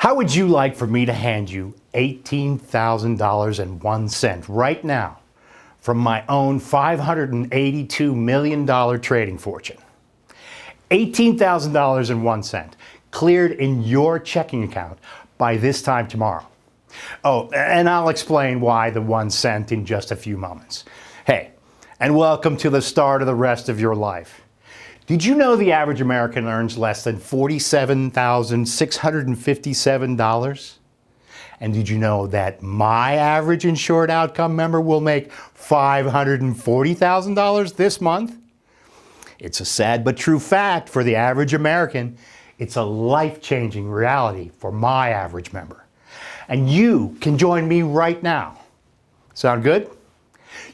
How would you like for me to hand you $18,001 right now from my own $582 million trading fortune? $18,001 cleared in your checking account by this time tomorrow. Oh, and I'll explain why the 1 cent in just a few moments. Hey, and welcome to the start of the rest of your life. Did you know the average American earns less than $47,657? And did you know that my average Insured Outcome member will make $540,000 this month? It's a sad but true fact for the average American. It's a life-changing reality for my average member. And you can join me right now. Sound good?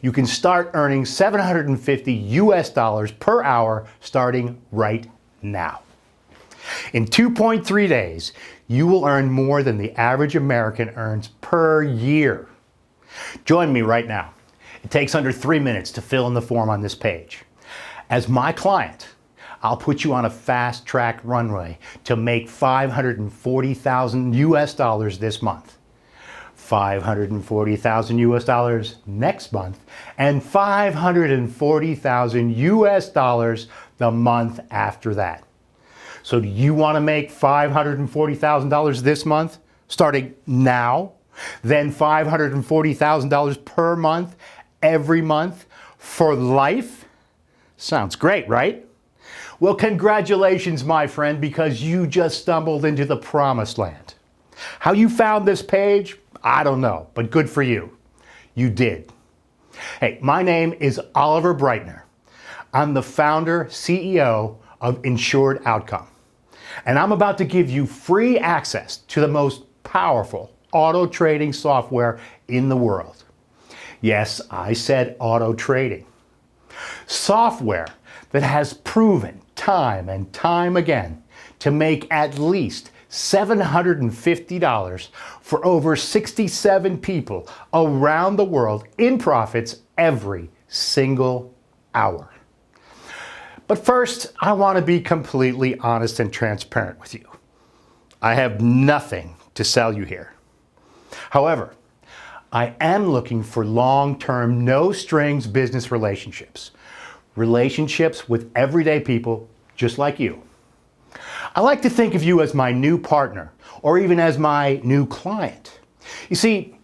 You can start earning $750 per hour starting right now. In 2.3 days, you will earn more than the average American earns per year. Join me right now. It takes under 3 minutes to fill in the form on this page. As my client, I'll put you on a fast-track runway to make $540,000 this month, $540,000 next month, and $540,000 the month after that. So do you want to make $540,000 this month, starting now, then $540,000 per month, every month, for life? Sounds great, right? Well, congratulations, my friend, because you just stumbled into the promised land. How you found this page, I don't know, but good for you. You did. Hey, my name is Oliver Breitner. I'm the founder, CEO of Insured Outcome. And I'm about to give you free access to the most powerful auto trading software in the world. Yes, I said auto trading. Software that has proven time and time again to make at least $750 for over 67 people around the world in profits every single hour. But first, I want to be completely honest and transparent with you. I have nothing to sell you here. However, I am looking for long-term, no-strings business relationships. Relationships with everyday people just like you. I like to think of you as my new partner, or even as my new client. You see,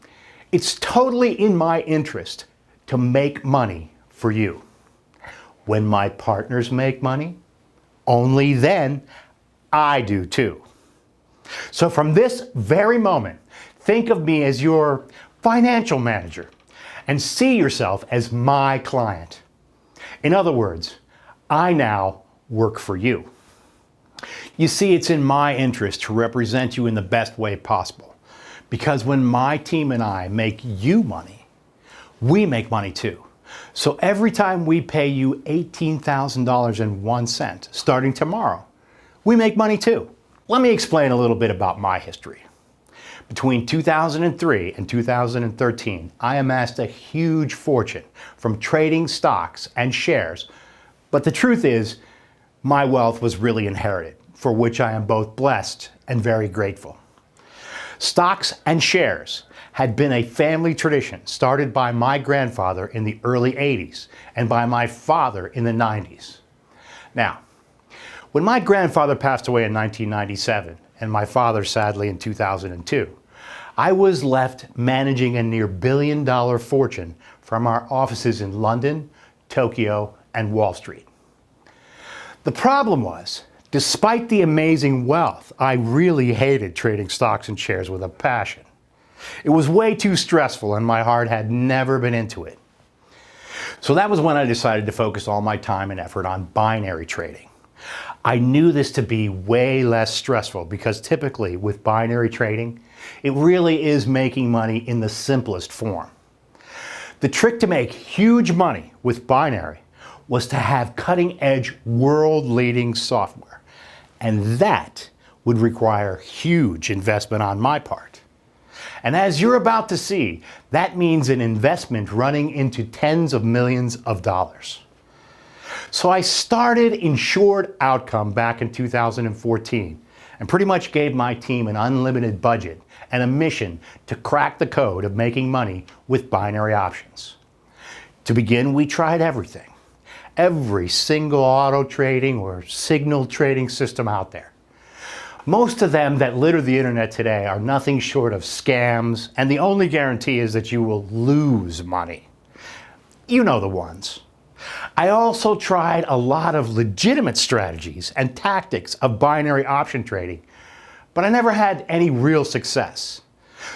it's totally in my interest to make money for you. When my partners make money, only then I do too. So from this very moment, think of me as your financial manager and see yourself as my client. In other words, I now work for you. You see, it's in my interest to represent you in the best way possible, because when my team and I make you money, we make money too. So every time we pay you $18,001 starting tomorrow, we make money too. Let me explain a little bit about my history. Between 2003 and 2013, I amassed a huge fortune from trading stocks and shares. But the truth is, my wealth was really inherited, for which I am both blessed and very grateful. Stocks and shares had been a family tradition started by my grandfather in the early 80s and by my father in the 90s. Now, when my grandfather passed away in 1997 and my father sadly in 2002, I was left managing a near billion-dollar fortune from our offices in London, Tokyo, and Wall Street. The problem was, despite the amazing wealth, I really hated trading stocks and shares with a passion. It was way too stressful and my heart had never been into it. So that was when I decided to focus all my time and effort on binary trading. I knew this to be way less stressful because typically with binary trading, it really is making money in the simplest form. The trick to make huge money with binary was to have cutting-edge, world-leading software. And that would require huge investment on my part. And as you're about to see, that means an investment running into tens of millions of dollars. So I started Insured Outcome back in 2014, and pretty much gave my team an unlimited budget and a mission to crack the code of making money with binary options. To begin, we tried everything. Every single auto trading or signal trading system out there. Most of them that litter the internet today are nothing short of scams, and the only guarantee is that you will lose money. You know the ones. I also tried a lot of legitimate strategies and tactics of binary option trading, but I never had any real success.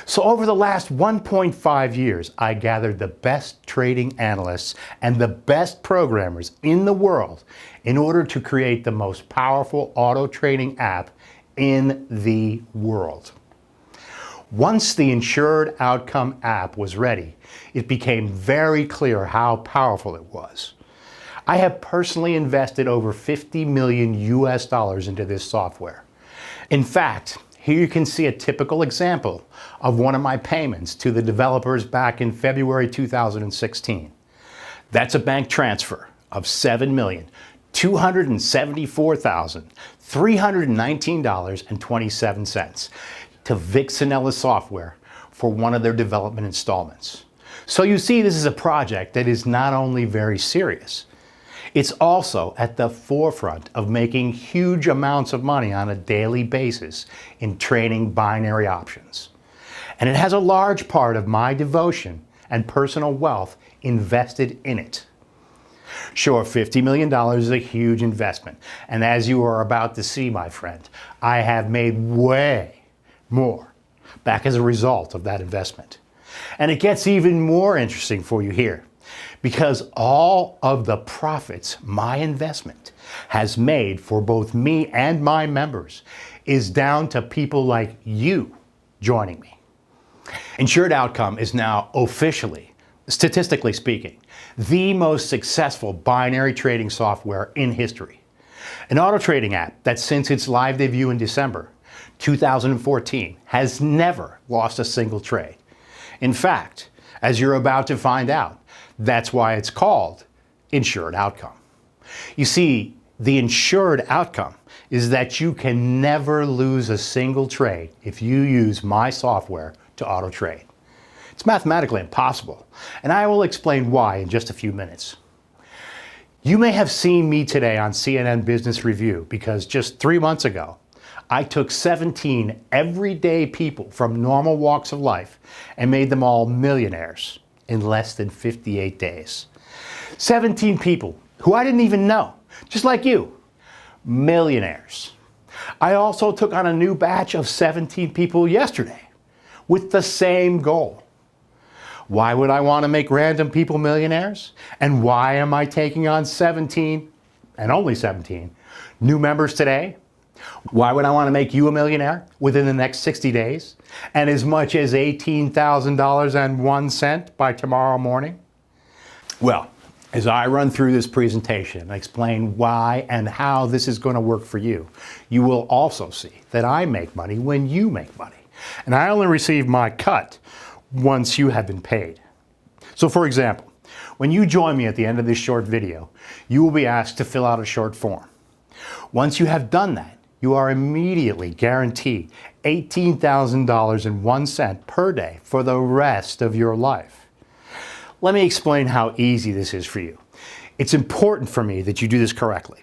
So over the last 1.5 years, I gathered the best trading analysts and the best programmers in the world in order to create the most powerful auto trading app in the world. Once the Insured Outcome app was ready, it became very clear how powerful it was. I have personally invested over 50 million US dollars into this software. In fact, here you can see a typical example of one of my payments to the developers back in February 2016. That's a bank transfer of $7,274,319.27 to Vixenella Software for one of their development installments. So you see, this is a project that is not only very serious, it's also at the forefront of making huge amounts of money on a daily basis in trading binary options. And it has a large part of my devotion and personal wealth invested in it. Sure, $50 million is a huge investment. And as you are about to see, my friend, I have made way more back as a result of that investment. And it gets even more interesting for you here, because all of the profits my investment has made for both me and my members is down to people like you joining me. Insured Outcome is now officially, statistically speaking, the most successful binary trading software in history. An auto trading app that since its live debut in December 2014 has never lost a single trade. In fact, as you're about to find out, that's why it's called Insured Outcome. You see, the insured outcome is that you can never lose a single trade if you use my software to auto trade. It's mathematically impossible, and I will explain why in just a few minutes. You may have seen me today on CNN Business Review because just 3 months ago, I took 17 everyday people from normal walks of life and made them all millionaires in less than 58 days. 17 people who I didn't even know, just like you, millionaires. I also took on a new batch of 17 people yesterday with the same goal. Why would I want to make random people millionaires? And why am I taking on 17, and only 17, new members today? Why would I want to make you a millionaire within the next 60 days and as much as $18,001 by tomorrow morning? Well, as I run through this presentation and explain why and how this is going to work for you, you will also see that I make money when you make money. And I only receive my cut once you have been paid. So for example, when you join me at the end of this short video, you will be asked to fill out a short form. Once you have done that, you are immediately guaranteed $18,001 per day for the rest of your life. Let me explain how easy this is for you. It's important for me that you do this correctly.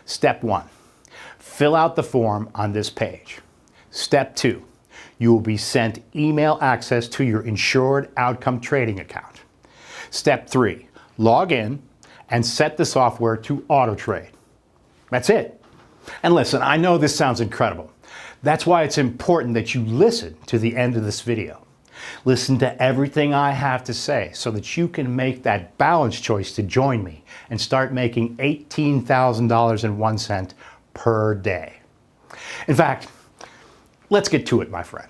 Step 1, fill out the form on this page. Step 2, you will be sent email access to your Insured Outcome trading account. Step 3, log in and set the software to auto trade. That's it. And listen, I know this sounds incredible. That's why it's important that you listen to the end of this video. Listen to everything I have to say so that you can make that balanced choice to join me and start making $18,001 per day. In fact, let's get to it, my friend.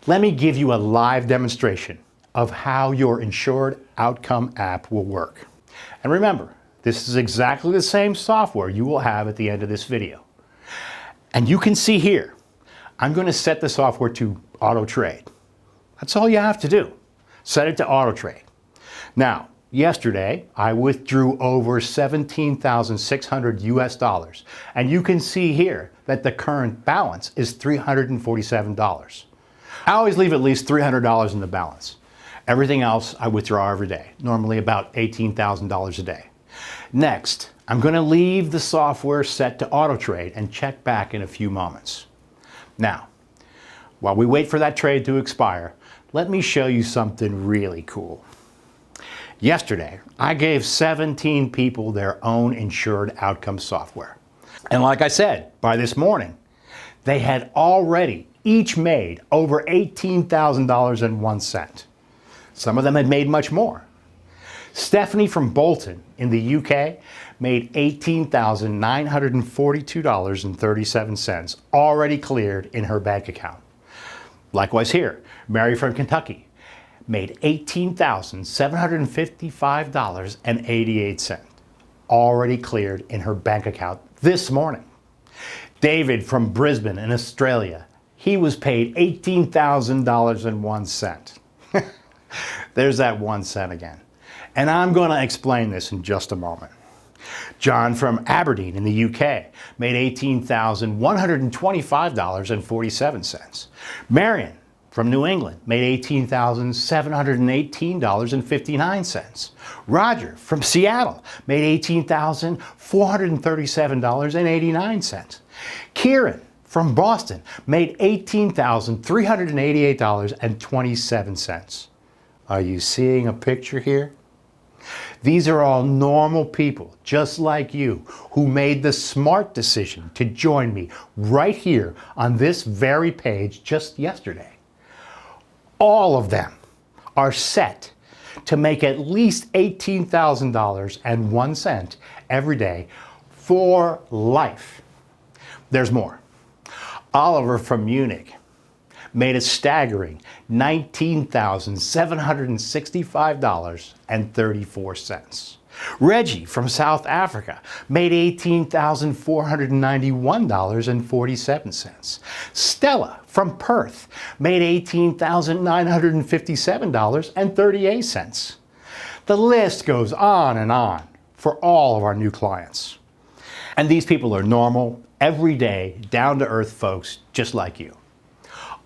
Let me give you a live demonstration of how your Insured Outcome app will work. And remember, this is exactly the same software you will have at the end of this video. And you can see here, I'm going to set the software to auto trade. That's all you have to do. Set it to auto trade. Now, Yesterday, I withdrew over $17,600 US, and you can see here that the current balance is $347. I always leave at least $300 in the balance. Everything else I withdraw every day, normally about $18,000 a day. Next, I'm going to leave the software set to auto trade and check back in a few moments. Now, while we wait for that trade to expire, let me show you something really cool. Yesterday, I gave 17 people their own Insured Outcome software. And like I said, by this morning, they had already each made over $18,001. Some of them had made much more. Stephanie from Bolton in the UK made $18,942.37 already cleared in her bank account. Likewise here, Mary from Kentucky made $18,755.88 already cleared in her bank account this morning. David from Brisbane in Australia, he was paid $18,001. There's that 1 cent again. And I'm going to explain this in just a moment. John from Aberdeen in the UK made $18,125.47. Marion from New England made $18,718.59. Roger from Seattle made $18,437.89. Kieran from Boston made $18,388.27. Are you seeing a picture here? These are all normal people, just like you, who made the smart decision to join me right here on this very page just yesterday. All of them are set to make at least $18,001 every day for life. There's more. Oliver from Munich made a staggering $19,765.34. Reggie from South Africa made $18,491.47. Stella from Perth made $18,957.38. The list goes on and on for all of our new clients. And these people are normal, everyday, down-to-earth folks just like you.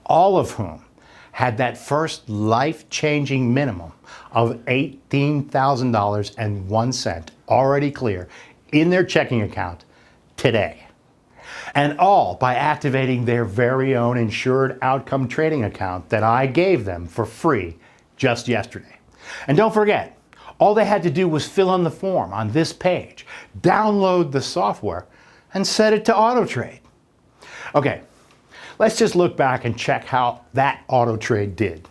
All of whom had that first life-changing minimum of $18,001 already clear in their checking account today. And all by activating their very own Insured Outcome trading account that I gave them for free just yesterday. And don't forget, all they had to do was fill in the form on this page, download the software, and set it to auto trade. Okay. Let's just look back and check how that auto trade did.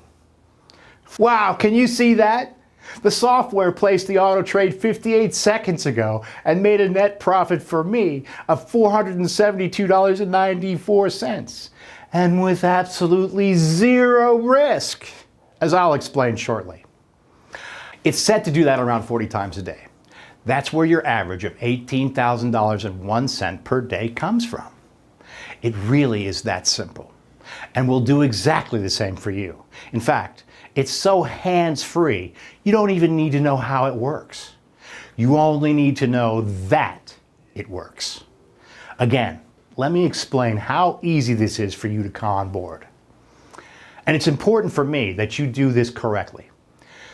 Wow, can you see that? The software placed the auto trade 58 seconds ago and made a net profit for me of $472.94, and with absolutely zero risk, as I'll explain shortly. It's set to do that around 40 times a day. That's where your average of $18,001 per day comes from. It really is that simple, and will do exactly the same for you. In fact, it's so hands-free, you don't even need to know how it works. You only need to know that it works. Again, let me explain how easy this is for you to come on board. And it's important for me that you do this correctly.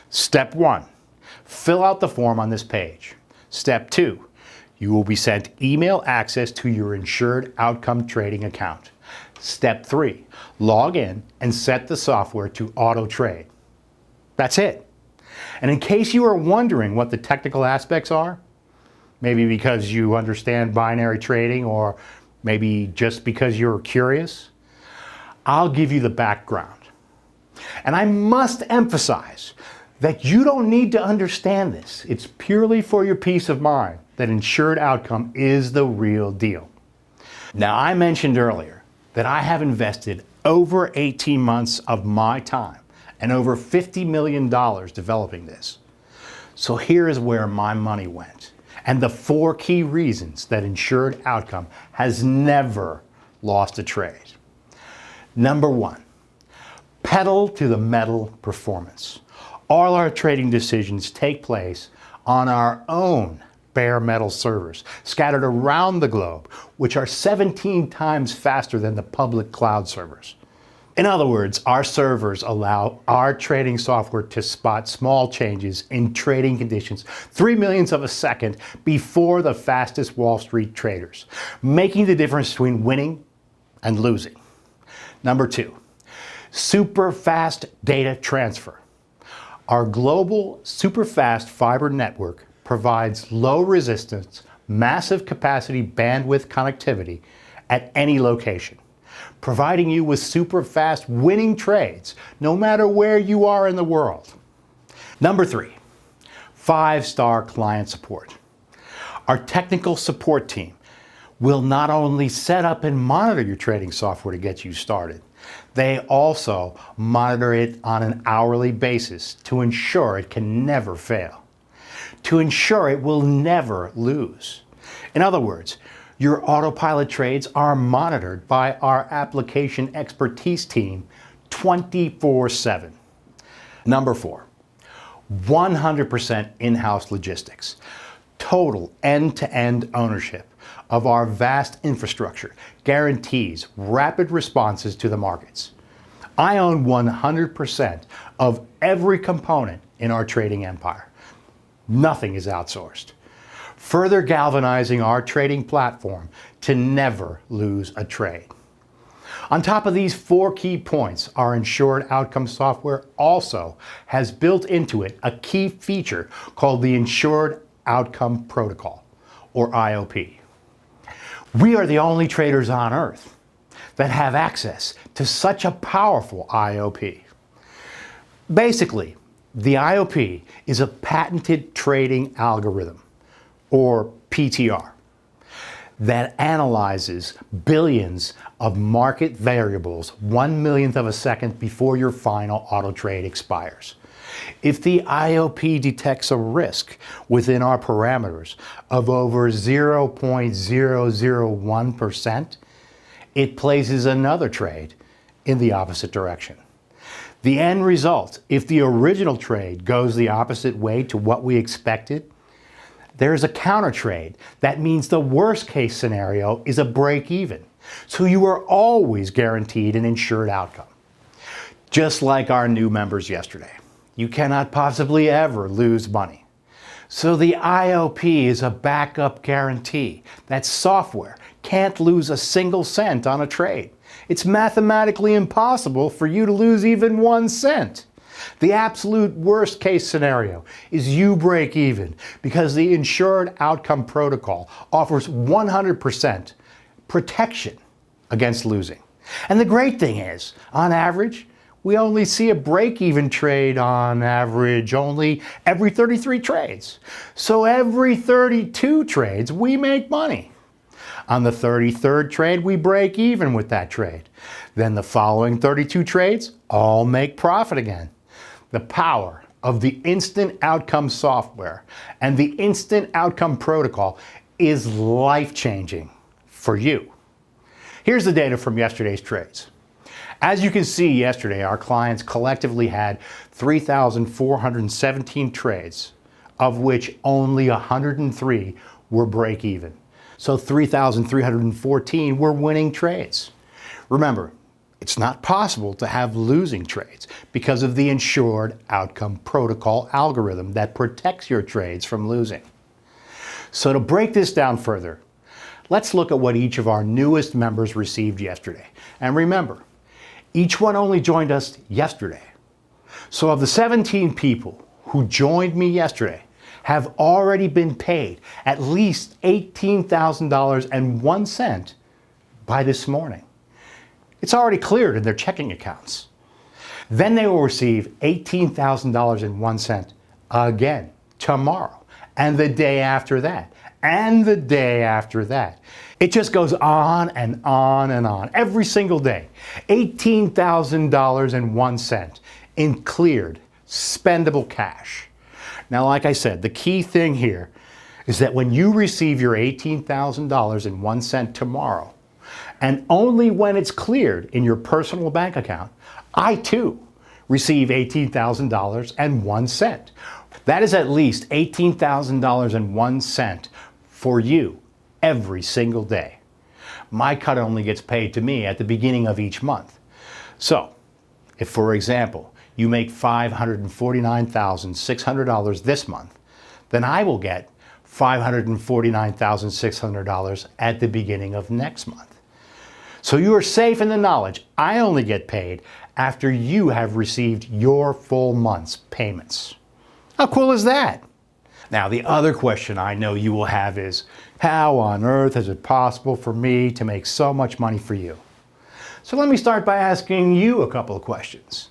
Step 1, fill out the form on this page. Step 2, you will be sent email access to your Insured Outcome trading account. Step 3, log in and set the software to auto trade. That's it. And in case you are wondering what the technical aspects are, maybe because you understand binary trading or maybe just because you're curious, I'll give you the background. And I must emphasize that you don't need to understand this. It's purely for your peace of mind that Insured Outcome is the real deal. Now, I mentioned earlier that I have invested over 18 months of my time and over $50 million developing this. So here is where my money went, and the 4 key reasons that Insured Outcome has never lost a trade. Number 1, pedal to the metal performance. All our trading decisions take place on our own bare metal servers scattered around the globe, which are 17 times faster than the public cloud servers. In other words, our servers allow our trading software to spot small changes in trading conditions 3 millionths of a second before the fastest Wall Street traders, making the difference between winning and losing. Number 2, super fast data transfer. Our global super fast fiber network provides low resistance, massive capacity bandwidth connectivity at any location, providing you with super fast winning trades no matter where you are in the world. Number 3, 5-star client support. Our technical support team will not only set up and monitor your trading software to get you started, they also monitor it on an hourly basis to ensure it can never fail, to ensure it will never lose. In other words, your autopilot trades are monitored by our application expertise team 24/7. Number 4, 100% in-house logistics. Total end-to-end ownership of our vast infrastructure guarantees rapid responses to the markets. I own 100% of every component in our trading empire. Nothing is outsourced, further galvanizing our trading platform to never lose a trade. On top of these 4 key points, our Insured Outcome software also has built into it a key feature called the Insured Outcome Protocol, or IOP. We are the only traders on Earth that have access to such a powerful IOP. Basically, the IOP is a patented trading algorithm, or PTR, that analyzes billions of market variables 1 millionth of a second before your final auto trade expires. If the IOP detects a risk within our parameters of over 0.001%, it places another trade in the opposite direction. The end result, if the original trade goes the opposite way to what we expected, there's a counter trade. That means the worst case scenario is a break even. So you are always guaranteed an insured outcome. Just like our new members yesterday, you cannot possibly ever lose money. So the IOP is a backup guarantee that software can't lose a single cent on a trade. It's mathematically impossible for you to lose even 1 cent. The absolute worst case scenario is you break even because the Insured Outcome Protocol offers 100% protection against losing. And the great thing is, on average, we only see a break-even trade on average only every 33 trades. So every 32 trades, we make money. On the 33rd trade, we break even with that trade. Then the following 32 trades all make profit again. The power of the Instant Outcome software and the Instant Outcome Protocol is life-changing for you. Here's the data from yesterday's trades. As you can see, yesterday our clients collectively had 3,417 trades, of which only 103 were break-even. So 3,314 were winning trades. Remember, it's not possible to have losing trades because of the Insured Outcome Protocol algorithm that protects your trades from losing. So to break this down further, let's look at what each of our newest members received yesterday. And remember, each one only joined us yesterday. So of the 17 people who joined me yesterday have already been paid at least $18,001 by this morning. It's already cleared in their checking accounts. Then they will receive $18,001 again tomorrow, and the day after that, and the day after that. It just goes on and on and on every single day. $18,001 in cleared, spendable cash. Now, like I said, the key thing here is that when you receive your $18,001 tomorrow, and only when it's cleared in your personal bank account, I too receive $18,000.01. That is at least $18,000.01 for you every single day. My cut only gets paid to me at the beginning of each month. So, if, for example, you make $549,600 this month, then I will get $549,600 at the beginning of next month. So you are safe in the knowledge I only get paid after you have received your full month's payments. How cool is that? Now, the other question I know you will have is, how on earth is it possible for me to make so much money for you? So let me start by asking you a couple of questions.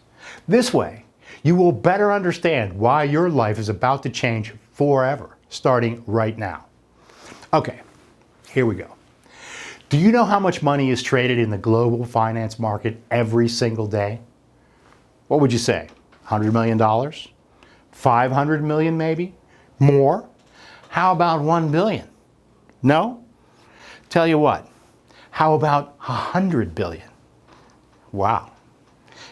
This way, you will better understand why your life is about to change forever, starting right now. Okay, here we go. Do you know how much money is traded in the global finance market every single day? What would you say? $100 million? $500 million maybe? More? How about 1 billion? No? Tell you what, how about 100 billion? Wow.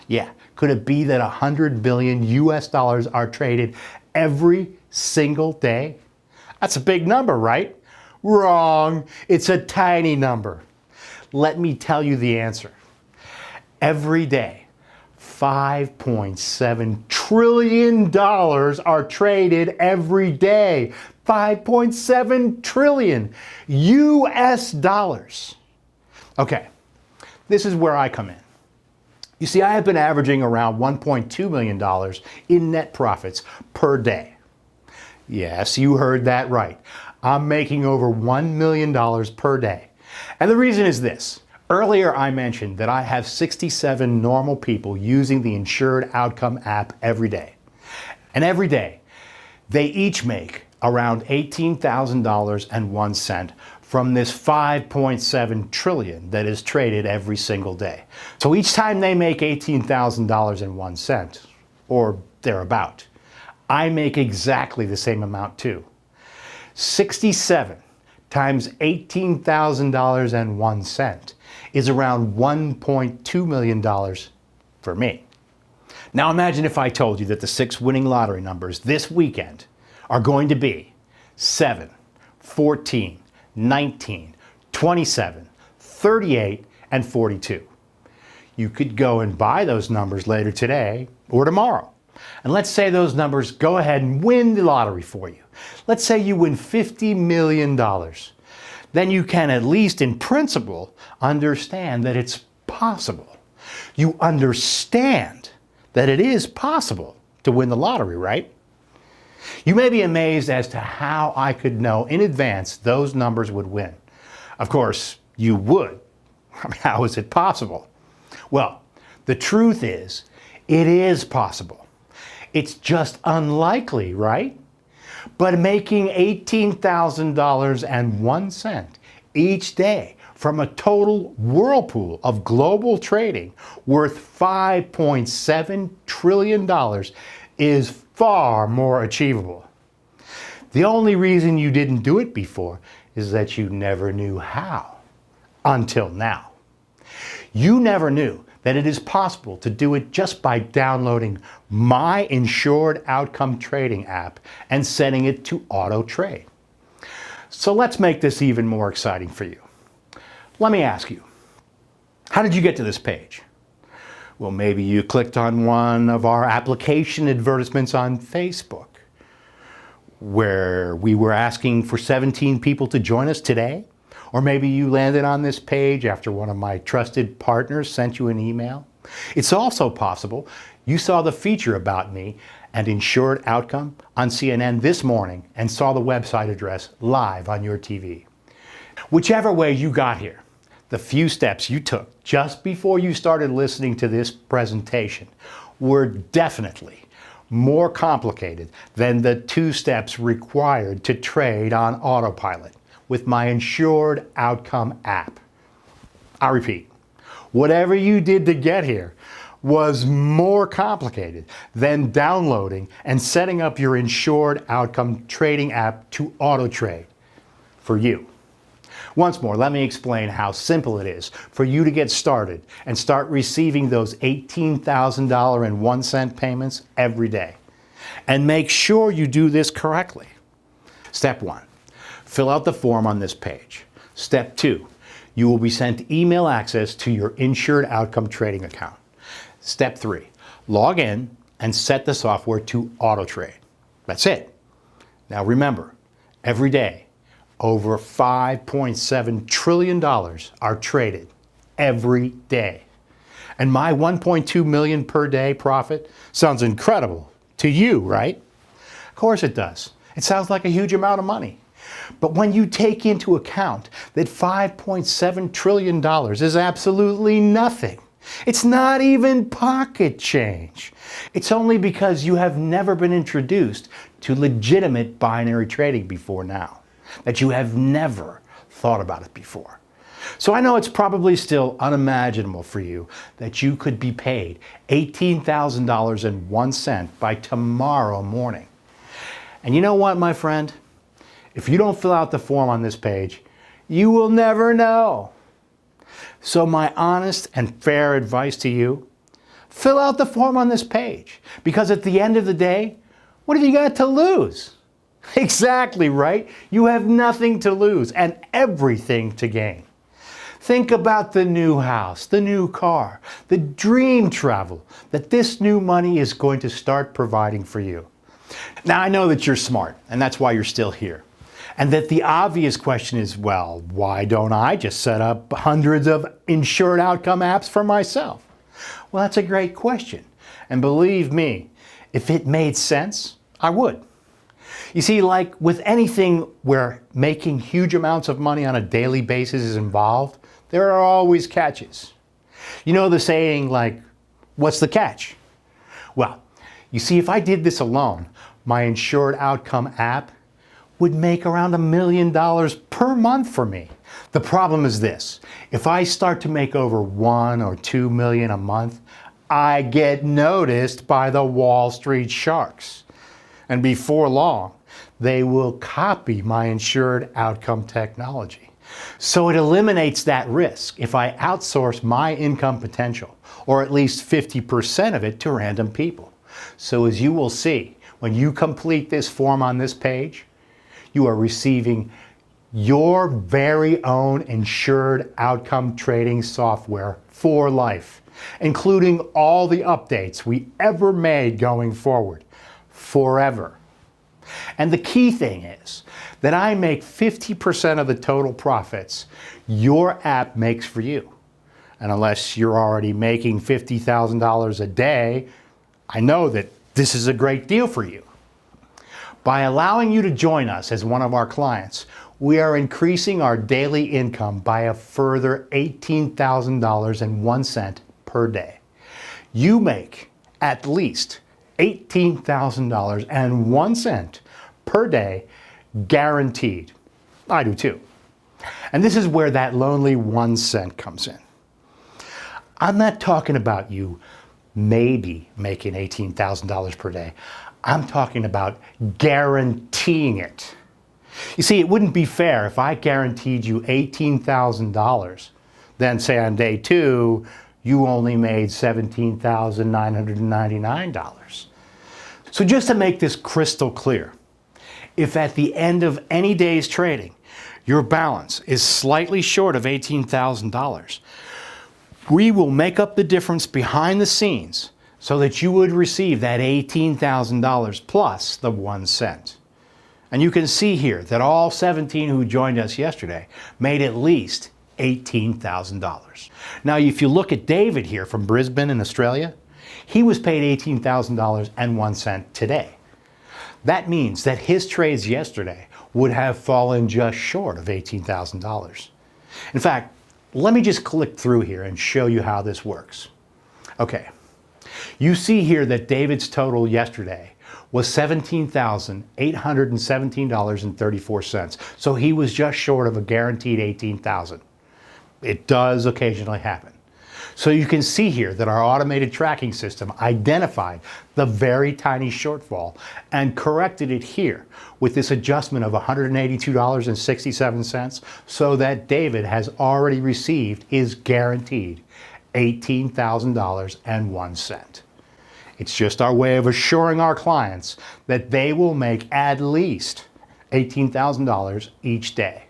Yeah, could it be that 100 billion US dollars are traded every single day? That's a big number, right? Wrong. It's a tiny number. Let me tell you the answer. Every day, $5.7 trillion are traded every day. 5.7 trillion US dollars. Okay, this is where I come in. You see, I have been averaging around $1.2 million in net profits per day. Yes, you heard that right. I'm making over $1 million per day. And the reason is this. Earlier I mentioned that I have 67 normal people using the Insured Outcome app every day. And every day, they each make around $18,000.01 from this 5.7 trillion that is traded every single day. So each time they make $18,000.01, or thereabout, I make exactly the same amount too. 67 times $18,000.01 is around $1.2 million for me. Now imagine if I told you that the 6 winning lottery numbers this weekend are going to be 7, 14, 19, 27, 38, and 42. You could go and buy those numbers later today or tomorrow. And let's say those numbers go ahead and win the lottery for you. Let's say you win $50 million. Then you can, at least in principle, understand that it's possible. You understand that it is possible to win the lottery, right? You may be amazed as to how I could know in advance those numbers would win. Of course, you would. I mean, how is it possible? Well, the truth is, it is possible. It's just unlikely, right? But making $18,000.01 each day from a total whirlpool of global trading worth $5.7 trillion is far more achievable. The only reason you didn't do it before is that you never knew how. Until now. You never knew that it is possible to do it just by downloading my Insured Outcome trading app and setting it to auto trade. So let's make this even more exciting for you. Let me ask you, how did you get to this page? Well, maybe you clicked on one of our application advertisements on Facebook, where we were asking for 17 people to join us today. Or maybe you landed on this page after one of my trusted partners sent you an email. It's also possible you saw the feature about me and Insured Outcome on CNN this morning and saw the website address live on your TV. Whichever way you got here, the few steps you took just before you started listening to this presentation were definitely more complicated than the 2 steps required to trade on autopilot with my Insured Outcome app. I repeat, whatever you did to get here was more complicated than downloading and setting up your Insured Outcome trading app to auto trade for you. Once more, let me explain how simple it is for you to get started and start receiving those $18,000.01 payments every day. And make sure you do this correctly. Step 1, fill out the form on this page. Step 2, you will be sent email access to your Insured Outcome trading account. Step 3, log in and set the software to auto trade. That's it. Now remember, every day, over $5.7 trillion are traded every day. And my 1.2 million per day profit sounds incredible to you, right? Of course it does. It sounds like a huge amount of money. But when you take into account that $5.7 trillion is absolutely nothing, it's not even pocket change. It's only because you have never been introduced to legitimate binary trading before now, that you have never thought about it before. So I know it's probably still unimaginable for you that you could be paid $18,000.01 by tomorrow morning. And you know what, my friend? If you don't fill out the form on this page, you will never know. So my honest and fair advice to you, fill out the form on this page, because at the end of the day, what have you got to lose? Exactly right. You have nothing to lose and everything to gain. Think about the new house, the new car, the dream travel that this new money is going to start providing for you. Now I know that you're smart and that's why you're still here. And that the obvious question is, well, why don't I just set up hundreds of Insured Outcome apps for myself? Well, that's a great question. And believe me, if it made sense, I would. You see, like with anything where making huge amounts of money on a daily basis is involved, there are always catches. You know the saying, like, what's the catch? Well, you see, if I did this alone, my Insured Outcome app would make around $1 million per month for me. The problem is this: if I start to make over 1 or 2 million a month, I get noticed by the Wall Street sharks. And before long, they will copy my Insured Outcome technology. So it eliminates that risk if I outsource my income potential, or at least 50% of it, to random people. So as you will see, when you complete this form on this page, you are receiving your very own Insured Outcome trading software for life, including all the updates we ever made going forward, forever. And the key thing is that I make 50% of the total profits your app makes for you. And unless you're already making $50,000 a day, I know that this is a great deal for you. By allowing you to join us as one of our clients, we are increasing our daily income by a further $18,000.01 per day. You make at least $18,000.01 per day, guaranteed. I do too. And this is where that lonely 1 cent comes in. I'm not talking about you maybe making $18,000 per day. I'm talking about guaranteeing it. You see, it wouldn't be fair if I guaranteed you $18,000, then say on day 2, you only made $17,999. So just to make this crystal clear, if at the end of any day's trading, your balance is slightly short of $18,000, we will make up the difference behind the scenes so that you would receive that $18,000 plus the 1 cent. And you can see here that all 17 who joined us yesterday made at least $18,000. Now, if you look at David here from Brisbane in Australia, he was paid $18,000.01 today. That means that his trades yesterday would have fallen just short of $18,000. In fact, let me just click through here and show you how this works. Okay, you see here that David's total yesterday was $17,817.34. So he was just short of a guaranteed $18,000. It does occasionally happen. So you can see here that our automated tracking system identified the very tiny shortfall and corrected it here with this adjustment of $182.67 so that David has already received his guaranteed $18,001. It's just our way of assuring our clients that they will make at least $18,000 each day.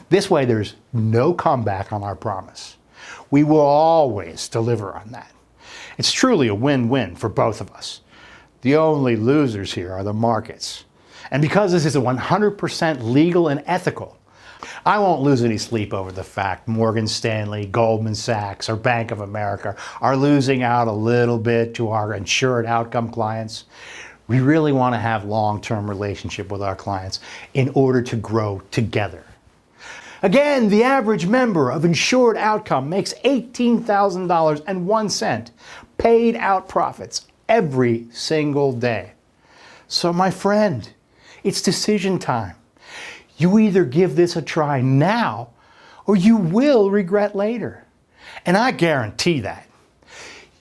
This way there's no comeback on our promise. We will always deliver on that. It's truly a win-win for both of us. The only losers here are the markets. And because this is 100% legal and ethical, I won't lose any sleep over the fact Morgan Stanley, Goldman Sachs, or Bank of America are losing out a little bit to our Insured Outcome clients. We really want to have long-term relationship with our clients in order to grow together. Again, the average member of Insured Outcome makes $18,001 paid out profits every single day. So my friend, it's decision time. You either give this a try now or you will regret later. And I guarantee that.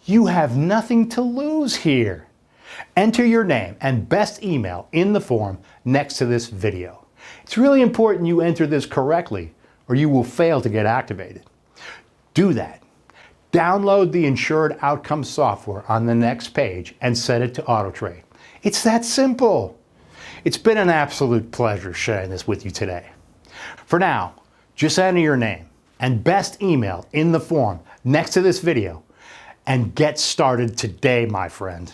You have nothing to lose here. Enter your name and best email in the form next to this video. It's really important you enter this correctly or you will fail to get activated. Do that. Download the Insured Outcome software on the next page and set it to auto trade. It's that simple. It's been an absolute pleasure sharing this with you today. For now, just enter your name and best email in the form next to this video and get started today, my friend.